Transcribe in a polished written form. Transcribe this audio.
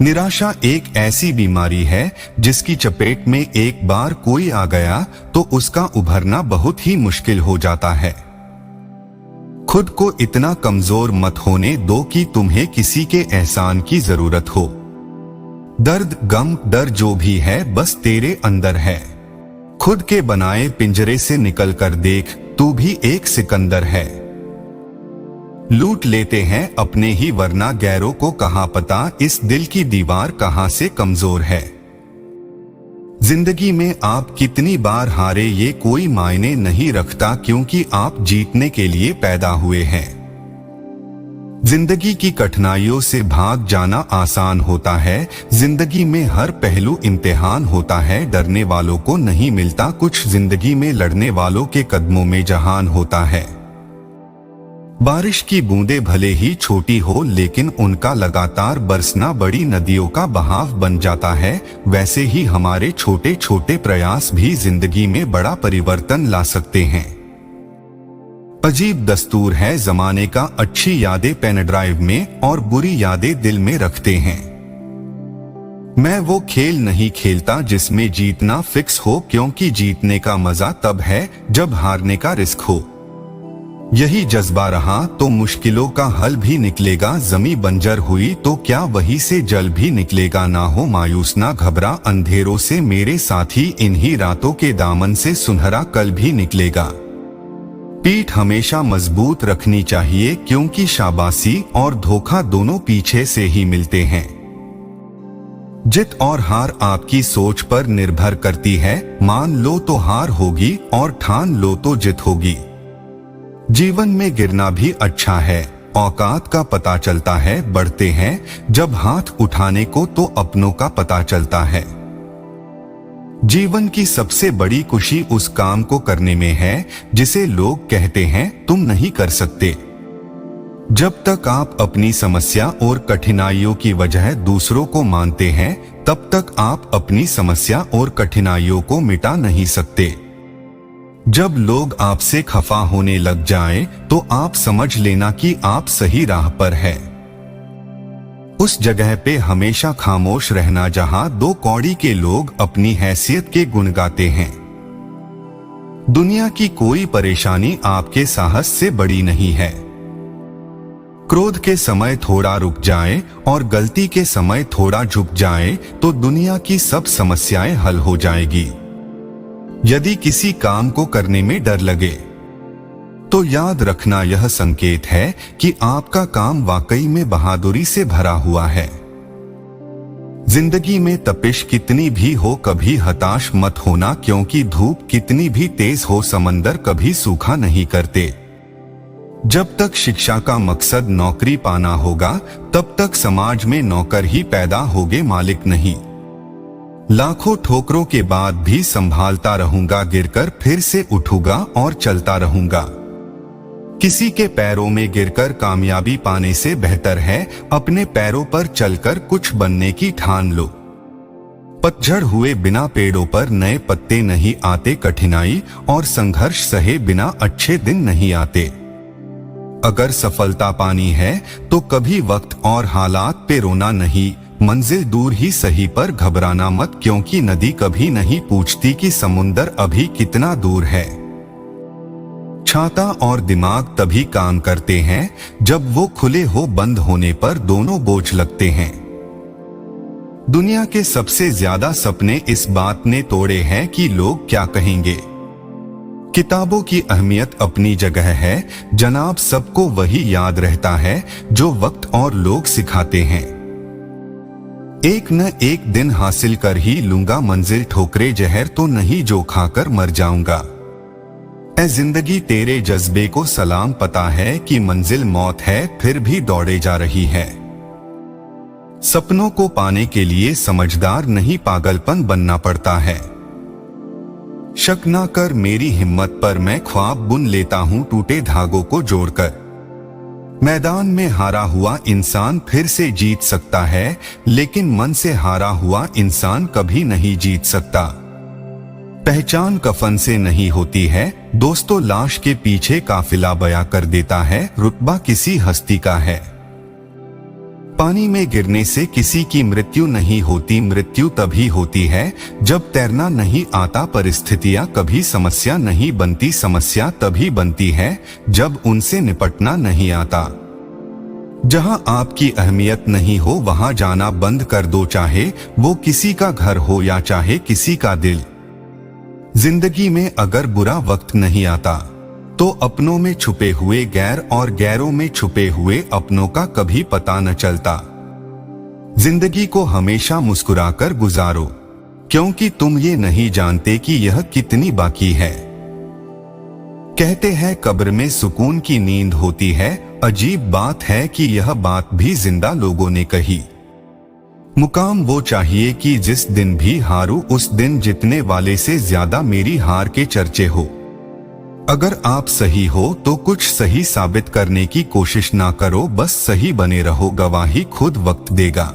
निराशा एक ऐसी बीमारी है जिसकी चपेट में एक बार कोई आ गया तो उसका उभरना बहुत ही मुश्किल हो जाता है। खुद को इतना कमजोर मत होने दो कि तुम्हें किसी के एहसान की जरूरत हो। दर्द, गम, डर जो भी है बस तेरे अंदर है। खुद के बनाए पिंजरे से निकल कर देख, तू भी एक सिकंदर है। लूट लेते हैं अपने ही वरना गैरों को कहां पता इस दिल की दीवार कहां से कमजोर है। जिंदगी में आप कितनी बार हारे ये कोई मायने नहीं रखता, क्योंकि आप जीतने के लिए पैदा हुए हैं। जिंदगी की कठिनाइयों से भाग जाना आसान होता है। जिंदगी में हर पहलू इम्तिहान होता है। डरने वालों को नहीं मिलता कुछ, जिंदगी में लड़ने वालों के कदमों में जहान होता है। बारिश की बूंदें भले ही छोटी हो लेकिन उनका लगातार बरसना बड़ी नदियों का बहाव बन जाता है। वैसे ही हमारे छोटे छोटे प्रयास भी जिंदगी में बड़ा परिवर्तन ला सकते हैं। अजीब दस्तूर है जमाने का, अच्छी यादें पेन ड्राइव में और बुरी यादें दिल में रखते हैं। मैं वो खेल नहीं खेलता जिसमें जीतना फिक्स हो, क्योंकि जीतने का मजा तब है जब हारने का रिस्क हो। यही जज्बा रहा तो मुश्किलों का हल भी निकलेगा। जमी बंजर हुई तो क्या वही से जल भी निकलेगा। ना हो मायूस ना घबरा अंधेरों से, मेरे साथी इन्हीं रातों के दामन से सुनहरा कल भी निकलेगा। पीठ हमेशा मजबूत रखनी चाहिए, क्योंकि शाबाशी और धोखा दोनों पीछे से ही मिलते हैं। जित और हार आपकी सोच पर निर्भर करती है। मान लो तो हार होगी और ठान लो तो जित होगी। जीवन में गिरना भी अच्छा है, औकात का पता चलता है। बढ़ते हैं जब हाथ उठाने को तो अपनों का पता चलता है। जीवन की सबसे बड़ी खुशी उस काम को करने में है जिसे लोग कहते हैं तुम नहीं कर सकते। जब तक आप अपनी समस्या और कठिनाइयों की वजह दूसरों को मानते हैं, तब तक आप अपनी समस्या और कठिनाइयों को मिटा नहीं सकते। जब लोग आपसे खफा होने लग जाएं, तो आप समझ लेना कि आप सही राह पर है। उस जगह पे हमेशा खामोश रहना जहां दो कौड़ी के लोग अपनी हैसियत के गुण गाते हैं। दुनिया की कोई परेशानी आपके साहस से बड़ी नहीं है। क्रोध के समय थोड़ा रुक जाए और गलती के समय थोड़ा झुक जाए तो दुनिया की सब समस्याएं हल हो जाएगी। यदि किसी काम को करने में डर लगे तो याद रखना यह संकेत है कि आपका काम वाकई में बहादुरी से भरा हुआ है। जिंदगी में तपिश कितनी भी हो कभी हताश मत होना, क्योंकि धूप कितनी भी तेज हो समंदर कभी सूखा नहीं करते। जब तक शिक्षा का मकसद नौकरी पाना होगा तब तक समाज में नौकर ही पैदा होगे, मालिक नहीं। लाखों ठोकरों के बाद भी संभालता रहूंगा, गिरकर फिर से उठूंगा और चलता रहूंगा। किसी के पैरों में गिरकर कामयाबी पाने से बेहतर है अपने पैरों पर चलकर कुछ बनने की ठान लो। पतझड़ हुए बिना पेड़ों पर नए पत्ते नहीं आते। कठिनाई और संघर्ष सहे बिना अच्छे दिन नहीं आते। अगर सफलता पानी है तो कभी वक्त और हालात पे रोना नहीं। मंजिल दूर ही सही पर घबराना मत, क्योंकि नदी कभी नहीं पूछती कि समुंदर अभी कितना दूर है। छाता और दिमाग तभी काम करते हैं जब वो खुले हो, बंद होने पर दोनों बोझ लगते हैं। दुनिया के सबसे ज्यादा सपने इस बात ने तोड़े हैं कि लोग क्या कहेंगे। किताबों की अहमियत अपनी जगह है जनाब, सबको वही याद रहता है जो वक्त और लोग सिखाते हैं। एक न एक दिन हासिल कर ही लूंगा मंजिल, ठोकरे जहर तो नहीं जो खाकर मर जाऊंगा। ऐ जिंदगी तेरे जज्बे को सलाम, पता है कि मंजिल मौत है फिर भी दौड़े जा रही है। सपनों को पाने के लिए समझदार नहीं पागलपन बनना पड़ता है। शक ना कर मेरी हिम्मत पर, मैं ख्वाब बुन लेता हूं टूटे धागों को जोड़कर। मैदान में हारा हुआ इंसान फिर से जीत सकता है, लेकिन मन से हारा हुआ इंसान कभी नहीं जीत सकता। पहचान कफन से नहीं होती है दोस्तों, लाश के पीछे काफिला बयां कर देता है रुतबा किसी हस्ती का है। पानी में गिरने से किसी की मृत्यु नहीं होती, मृत्यु तभी होती है जब तैरना नहीं आता। परिस्थितियां कभी समस्या नहीं बनती, समस्या तभी बनती है जब उनसे निपटना नहीं आता। जहां आपकी अहमियत नहीं हो वहां जाना बंद कर दो, चाहे वो किसी का घर हो या चाहे किसी का दिल। जिंदगी में अगर बुरा वक्त नहीं आता तो अपनों में छुपे हुए गैर और गैरों में छुपे हुए अपनों का कभी पता न चलता। जिंदगी को हमेशा मुस्कुराकर गुजारो, क्योंकि तुम ये नहीं जानते कि यह कितनी बाकी है। कहते हैं कब्र में सुकून की नींद होती है, अजीब बात है कि यह बात भी जिंदा लोगों ने कही। मुकाम वो चाहिए कि जिस दिन भी हारूं उस दिन जीतने वाले से ज्यादा मेरी हार के चर्चे हो। अगर आप सही हो तो कुछ सही साबित करने की कोशिश ना करो, बस सही बने रहो, गवाही खुद वक्त देगा।